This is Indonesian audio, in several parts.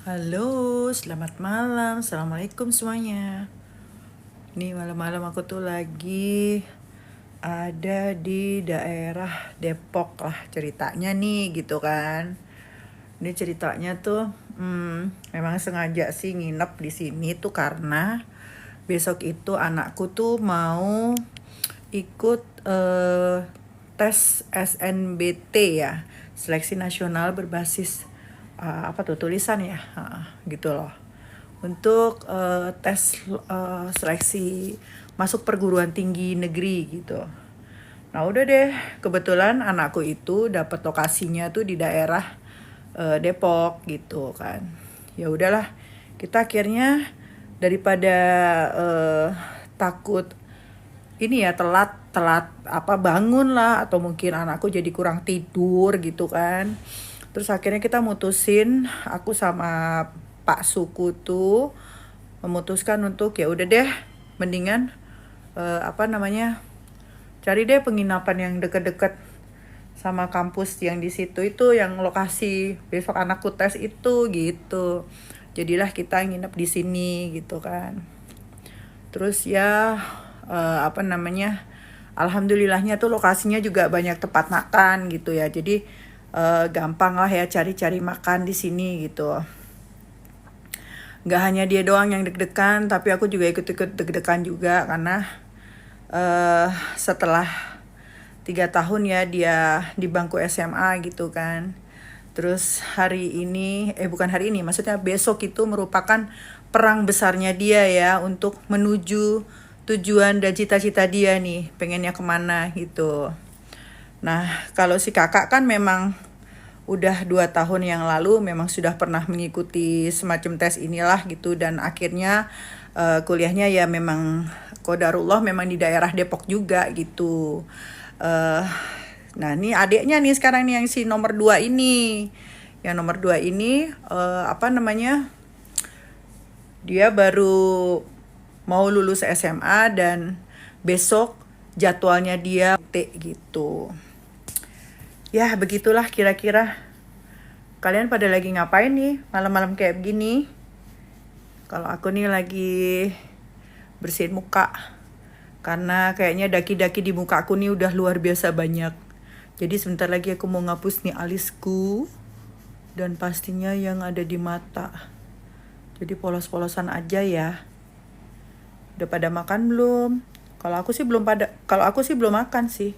Halo, selamat malam. Assalamualaikum semuanya. Ini malam-malam aku tuh lagi ada di daerah Depok lah ceritanya nih gitu kan. Ini ceritanya tuh memang sengaja sih nginep di sini tuh karena besok itu anakku tuh mau ikut tes SNBT ya, seleksi nasional berbasis apa tuh tulisan ya, gitu loh. Untuk tes seleksi masuk perguruan tinggi negeri gitu. Nah udah deh, kebetulan anakku itu dapat lokasinya tuh di daerah Depok gitu kan. Ya udahlah, kita akhirnya daripada takut ini ya telat apa bangun lah atau mungkin anakku jadi kurang tidur gitu kan. Terus akhirnya kita mutusin, aku sama Pak Suku tuh memutuskan untuk ya udah deh mendingan apa namanya, cari deh penginapan yang deket-deket sama kampus yang di situ itu yang lokasi besok anakku tes itu gitu. Jadilah kita nginep di sini gitu kan. Terus ya apa namanya, alhamdulillahnya tuh lokasinya juga banyak tempat makan gitu ya. Jadi gampang lah ya cari-cari makan di sini gitu. Nggak hanya dia doang yang deg-degan, tapi aku juga ikut-ikut deg-degan juga karena setelah 3 tahun ya dia di bangku SMA gitu kan. Terus hari ini, bukan hari ini, maksudnya besok itu merupakan perang besarnya dia ya untuk menuju tujuan dan cita-cita dia nih, pengennya kemana gitu. Nah, kalau si kakak kan memang udah 2 tahun yang lalu memang sudah pernah mengikuti semacam tes inilah gitu dan akhirnya kuliahnya ya memang qadarullah memang di daerah Depok juga gitu. Nah ini adiknya nih sekarang nih yang si nomor 2 ini. Yang nomor 2 ini apa namanya, dia baru mau lulus SMA dan besok jadwalnya dia T gitu. Ya begitulah kira-kira. Kalian pada lagi ngapain nih malam-malam kayak begini? Kalau aku nih lagi bersihin muka. Karena kayaknya daki-daki di muka aku nih udah luar biasa banyak. Jadi sebentar lagi aku mau ngapus nih alisku. Dan pastinya yang ada di mata. Jadi polos-polosan aja ya. Udah pada makan belum? Kalau aku sih belum makan sih.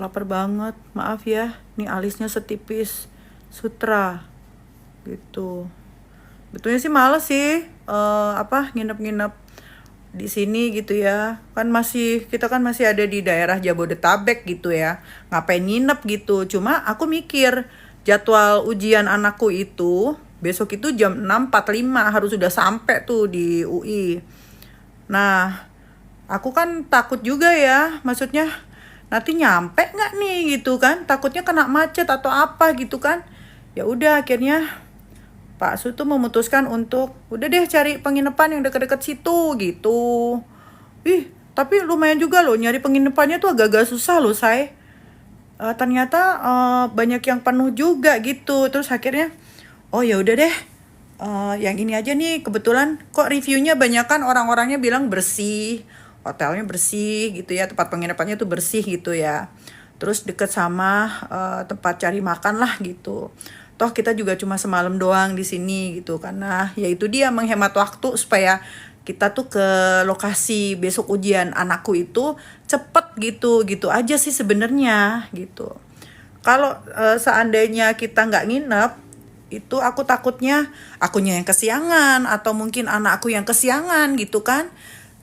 Lapar banget, maaf ya. Nih alisnya setipis sutra. Gitu. Betulnya sih males sih nginep-nginep di sini gitu ya. Kita kan masih ada di daerah Jabodetabek gitu ya. Ngapain nginep gitu. Cuma aku mikir jadwal ujian anakku itu besok itu jam 6.45 harus sudah sampai tuh di UI. Nah, aku kan takut juga ya. Maksudnya nanti nyampe nggak nih gitu kan. Takutnya kena macet atau apa gitu kan. Ya udah akhirnya Pak Su tuh memutuskan untuk udah deh cari penginapan yang deket-deket situ gitu. Tapi lumayan juga loh nyari penginapannya tuh agak-agak susah loh, say. Ternyata banyak yang penuh juga gitu. Terus akhirnya oh ya udah deh. Yang ini aja nih kebetulan kok reviewnya banyak kan orang-orangnya bilang bersih, hotelnya bersih gitu ya, tempat penginapannya tuh bersih gitu ya. Terus deket sama tempat cari makan lah gitu. Toh kita juga cuma semalam doang di sini gitu karena ya itu dia menghemat waktu supaya kita tuh ke lokasi besok ujian anakku itu cepet gitu aja sih sebenarnya gitu. Kalau seandainya kita nggak nginep itu aku takutnya akunya yang kesiangan atau mungkin anakku yang kesiangan gitu kan.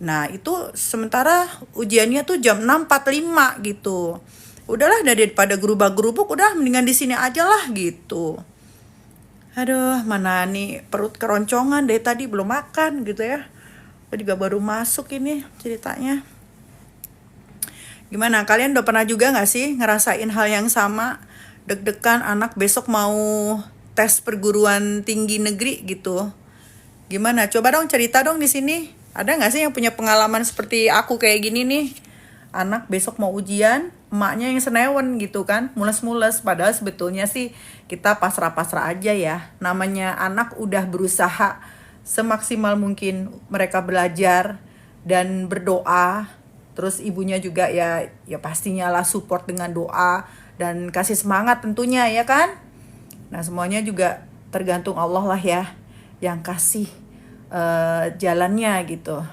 Nah itu sementara ujiannya tuh jam 6.45 gitu. Udahlah daripada gerubak-gerubuk udah mendingan di sini aja lah gitu. Aduh, mana nih perut keroncongan dari tadi belum makan gitu ya. Aku juga baru masuk ini ceritanya. Gimana, kalian udah pernah juga gak sih ngerasain hal yang sama? Deg-degan anak besok mau tes perguruan tinggi negeri gitu. Gimana? Coba dong cerita dong di sini. Ada gak sih yang punya pengalaman seperti aku kayak gini nih? Anak besok mau ujian, emaknya yang senewen gitu kan, mules-mules. Padahal sebetulnya sih kita pasrah-pasrah aja ya. Namanya anak udah berusaha semaksimal mungkin mereka belajar dan berdoa. Terus ibunya juga ya pastinya lah support dengan doa dan kasih semangat tentunya ya kan. Nah semuanya juga tergantung Allah lah ya yang kasih jalannya gitu.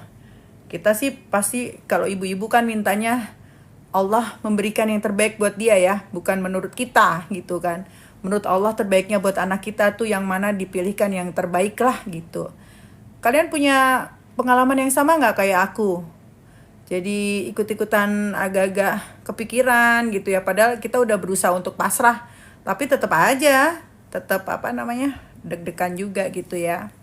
Kita sih pasti kalau ibu-ibu kan mintanya Allah memberikan yang terbaik buat dia ya, bukan menurut kita gitu kan. Menurut Allah terbaiknya buat anak kita tuh yang mana dipilihkan yang terbaik lah gitu. Kalian punya pengalaman yang sama nggak kayak aku? Jadi ikut-ikutan agak-agak kepikiran gitu ya. Padahal kita udah berusaha untuk pasrah, tapi tetap aja, tetap deg-degan juga gitu ya.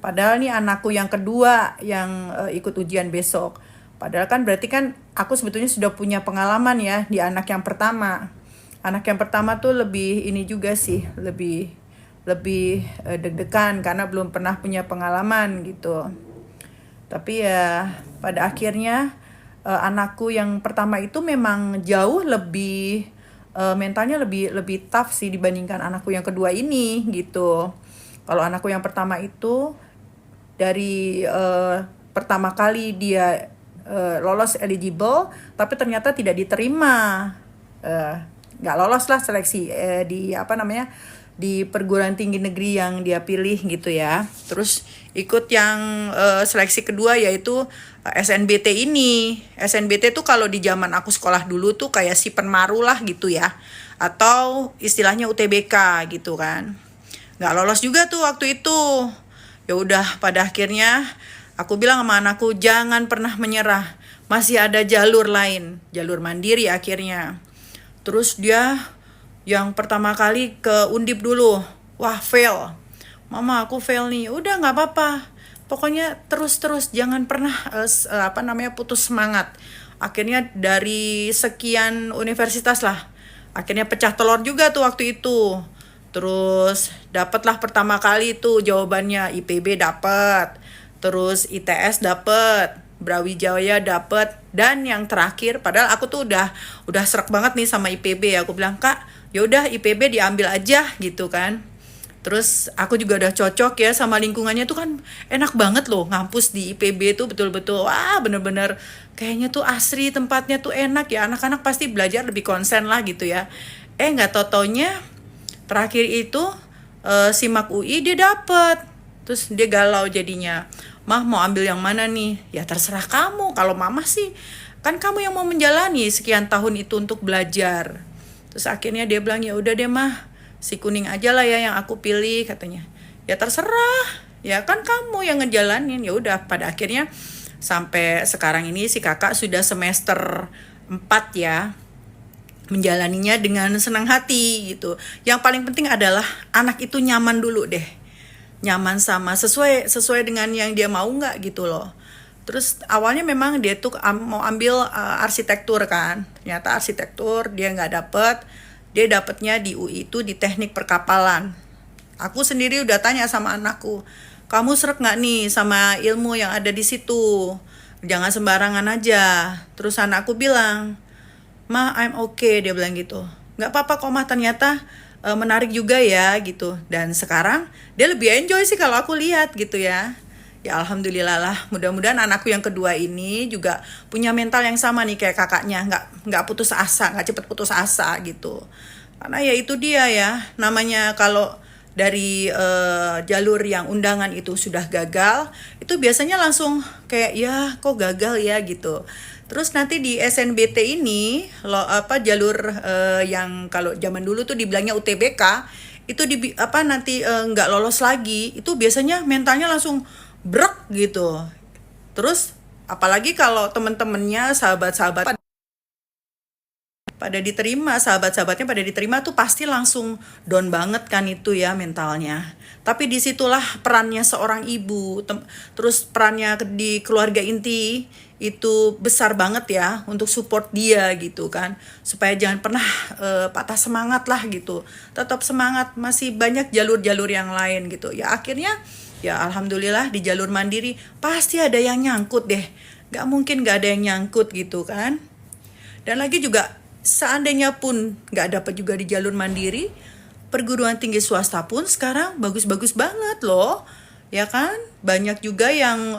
Padahal nih anakku yang kedua yang ikut ujian besok. Padahal kan berarti kan aku sebetulnya sudah punya pengalaman ya di anak yang pertama. Anak yang pertama tuh lebih ini juga sih, lebih deg-degan karena belum pernah punya pengalaman gitu. Tapi ya pada akhirnya anakku yang pertama itu memang jauh lebih mentalnya lebih tough sih dibandingkan anakku yang kedua ini gitu. Kalau anakku yang pertama itu dari pertama kali dia lolos eligible, tapi ternyata tidak diterima, nggak lolos lah seleksi di perguruan tinggi negeri yang dia pilih gitu ya. Terus ikut yang seleksi kedua yaitu SNBT ini. SNBT tuh kalau di zaman aku sekolah dulu tuh kayak si penmaru lah gitu ya, atau istilahnya UTBK gitu kan. Nggak lolos juga tuh waktu itu. Ya udah pada akhirnya aku bilang sama anakku jangan pernah menyerah. Masih ada jalur lain, jalur mandiri akhirnya. Terus dia yang pertama kali ke Undip dulu. Wah, fail. Mama, aku fail nih. Udah nggak apa-apa. Pokoknya terus jangan pernah putus semangat. Akhirnya dari sekian universitas lah. Akhirnya pecah telur juga tuh waktu itu. Terus dapatlah pertama kali itu jawabannya IPB dapat, terus ITS dapat, Brawijaya dapat, dan yang terakhir padahal aku tuh udah serak banget nih sama IPB. Aku bilang, "Kak, yaudah IPB diambil aja," gitu kan. Terus aku juga udah cocok ya sama lingkungannya tuh kan enak banget loh ngampus di IPB tuh betul-betul wah bener-bener kayaknya tuh asri tempatnya tuh enak ya, anak-anak pasti belajar lebih konsen lah gitu ya. Nggak tau-taunya terakhir itu SIMAK UI dia dapet. Terus dia galau jadinya. Mah mau ambil yang mana nih? Ya terserah kamu. Kalau mama sih kan kamu yang mau menjalani sekian tahun itu untuk belajar. Terus akhirnya dia bilang ya udah deh mah si kuning aja lah ya yang aku pilih katanya. Ya terserah. Ya kan kamu yang ngejalanin. Ya udah pada akhirnya sampai sekarang ini si kakak sudah semester 4 ya. Menjalaninya dengan senang hati gitu. Yang paling penting adalah anak itu nyaman dulu deh. Nyaman sama sesuai dengan yang dia mau nggak gitu loh. Terus awalnya memang dia tuh mau ambil arsitektur kan. Ternyata arsitektur dia nggak dapet. Dia dapetnya di UI itu di teknik perkapalan. Aku sendiri udah tanya sama anakku, kamu srek nggak nih sama ilmu yang ada di situ? Jangan sembarangan aja. Terus anakku bilang, "Ma, I'm okay," dia bilang gitu. Nggak apa-apa kok, Ma, ternyata menarik juga ya gitu. Dan sekarang dia lebih enjoy sih kalau aku lihat gitu ya. Ya alhamdulillah lah. Mudah-mudahan anakku yang kedua ini juga punya mental yang sama nih kayak kakaknya. Nggak putus asa, nggak cepet putus asa gitu. Karena ya itu dia ya. Namanya kalau dari jalur yang undangan itu sudah gagal, itu biasanya langsung kayak ya kok gagal ya gitu. Terus nanti di SNBT ini jalur yang kalau zaman dulu tuh dibilangnya UTBK itu nanti nggak lolos lagi, itu biasanya mentalnya langsung brek gitu. Terus apalagi kalau temen-temennya sahabat-sahabat pada diterima, sahabat-sahabatnya pada diterima tuh pasti langsung down banget kan itu ya mentalnya. Tapi disitulah perannya seorang ibu, terus perannya di keluarga inti itu besar banget ya untuk support dia gitu kan. Supaya jangan pernah patah semangat lah gitu. Tetap semangat, masih banyak jalur-jalur yang lain gitu. Ya akhirnya ya alhamdulillah di jalur mandiri pasti ada yang nyangkut deh. Gak mungkin gak ada yang nyangkut gitu kan. Dan lagi juga seandainya pun nggak dapat juga di jalur mandiri, perguruan tinggi swasta pun sekarang bagus-bagus banget loh, ya kan? Banyak juga yang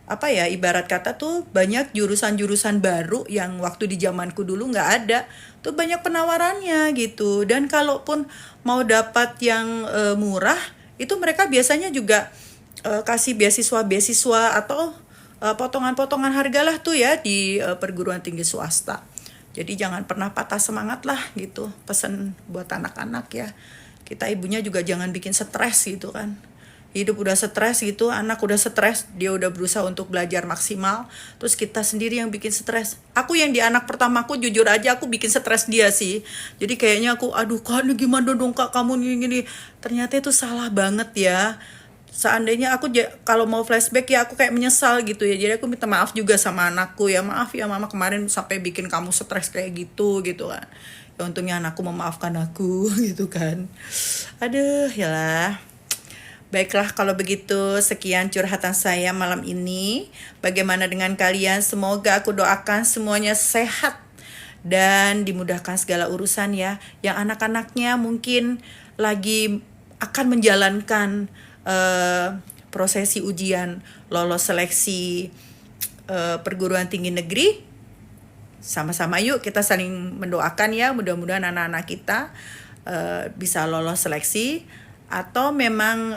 apa ya, ibarat kata tuh banyak jurusan-jurusan baru yang waktu di zamanku dulu nggak ada. Tuh banyak penawarannya gitu. Dan kalaupun mau dapat yang murah, itu mereka biasanya juga kasih beasiswa-beasiswa atau potongan-potongan harga lah tuh ya di perguruan tinggi swasta. Jadi jangan pernah patah semangat lah gitu. Pesan buat anak-anak ya. Kita ibunya juga jangan bikin stres gitu kan. Hidup udah stres gitu, anak udah stres, dia udah berusaha untuk belajar maksimal. Terus kita sendiri yang bikin stres. Aku yang di anak pertamaku jujur aja aku bikin stres dia sih. Jadi kayaknya aku, aduh Kak, ini gimana dong Kak, kamu gini-gini. Ternyata itu salah banget ya. Seandainya aku kalau mau flashback ya aku kayak menyesal gitu ya. Jadi aku minta maaf juga sama anakku ya. Maaf ya mama kemarin sampai bikin kamu stres kayak gitu gitu kan. Ya untungnya anakku memaafkan aku gitu kan. Aduh ya lah. Baiklah kalau begitu sekian curhatan saya malam ini. Bagaimana dengan kalian? Semoga aku doakan semuanya sehat dan dimudahkan segala urusan ya. Yang anak-anaknya mungkin lagi akan menjalankan prosesi ujian lolos seleksi perguruan tinggi negeri, sama-sama yuk kita saling mendoakan ya, mudah-mudahan anak-anak kita bisa lolos seleksi. Atau memang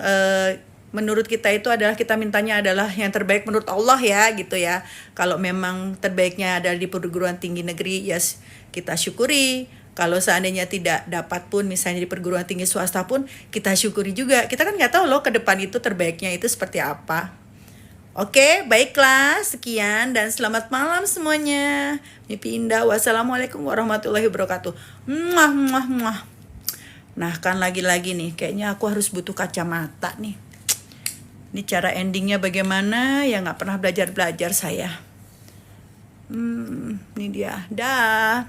menurut kita itu adalah kita mintanya adalah yang terbaik menurut Allah ya gitu ya. Kalau memang terbaiknya ada di perguruan tinggi negeri, yes, kita syukuri. Kalau seandainya tidak dapat pun, misalnya di perguruan tinggi swasta pun, kita syukuri juga. Kita kan nggak tahu loh ke depan itu terbaiknya itu seperti apa. Oke, baiklah. Sekian dan selamat malam semuanya. Mimpi indah. Wassalamualaikum warahmatullahi wabarakatuh. Muah, muah, muah. Nah, kan lagi-lagi nih, kayaknya aku harus butuh kacamata nih. Ini cara endingnya bagaimana? Ya nggak pernah belajar-belajar saya. Ini dia. Dah.